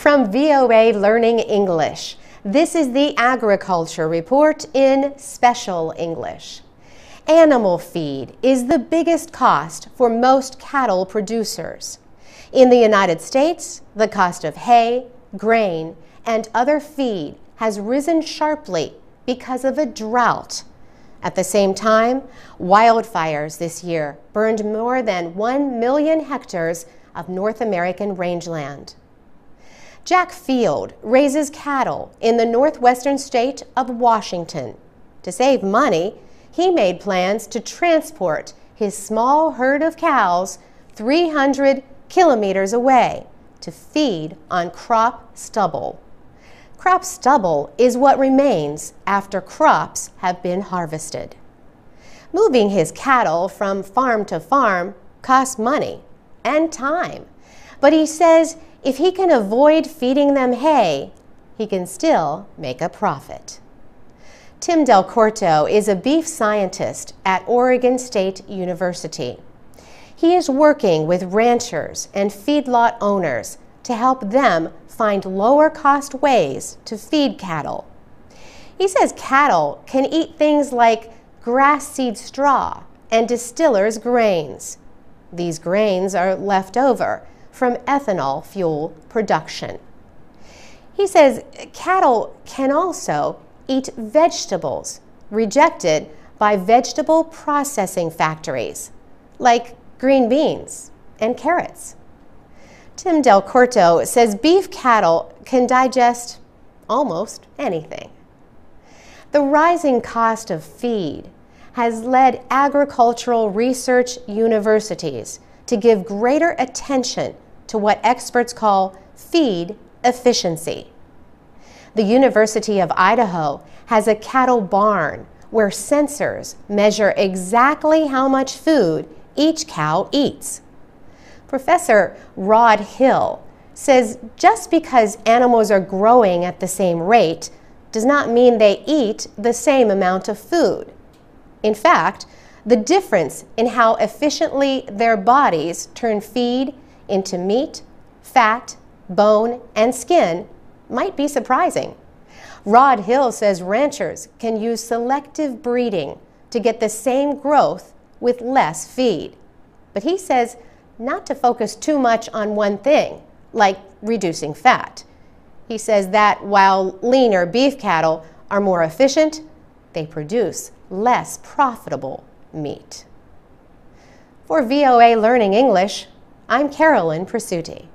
From VOA Learning English, this is the Agriculture Report in Special English. Animal feed is the biggest cost for most cattle producers. In the United States, the cost of hay, grain, and other feed has risen sharply because of a drought. At the same time, wildfires this year burned more than 1 million hectares of North American rangeland. Jack Field raises cattle in the northwestern state of Washington. To save money, he made plans to transport his small herd of cows 300 kilometers away to feed on crop stubble. Crop stubble is what remains after crops have been harvested. Moving his cattle from farm to farm costs money and time, but he says if he can avoid feeding them hay, he can still make a profit. Tim Del Corto is a beef scientist at Oregon State University. He is working with ranchers and feedlot owners to help them find lower-cost ways to feed cattle. He says cattle can eat things like grass seed straw and distillers' grains. These grains are left over from ethanol fuel production. He says cattle can also eat vegetables rejected by vegetable processing factories, like green beans and carrots. Tim Del Corto says beef cattle can digest almost anything. The rising cost of feed has led agricultural research universities to give greater attention to what experts call feed efficiency. The University of Idaho has a cattle barn where sensors measure exactly how much food each cow eats. Professor Rod Hill says just because animals are growing at the same rate does not mean they eat the same amount of food. In fact, the difference in how efficiently their bodies turn feed into meat, fat, bone, and skin might be surprising. Rod Hill says ranchers can use selective breeding to get the same growth with less feed. But he says not to focus too much on one thing, like reducing fat. He says that while leaner beef cattle are more efficient, they produce less profitable meat. For VOA Learning English, I'm Carolyn Presutti.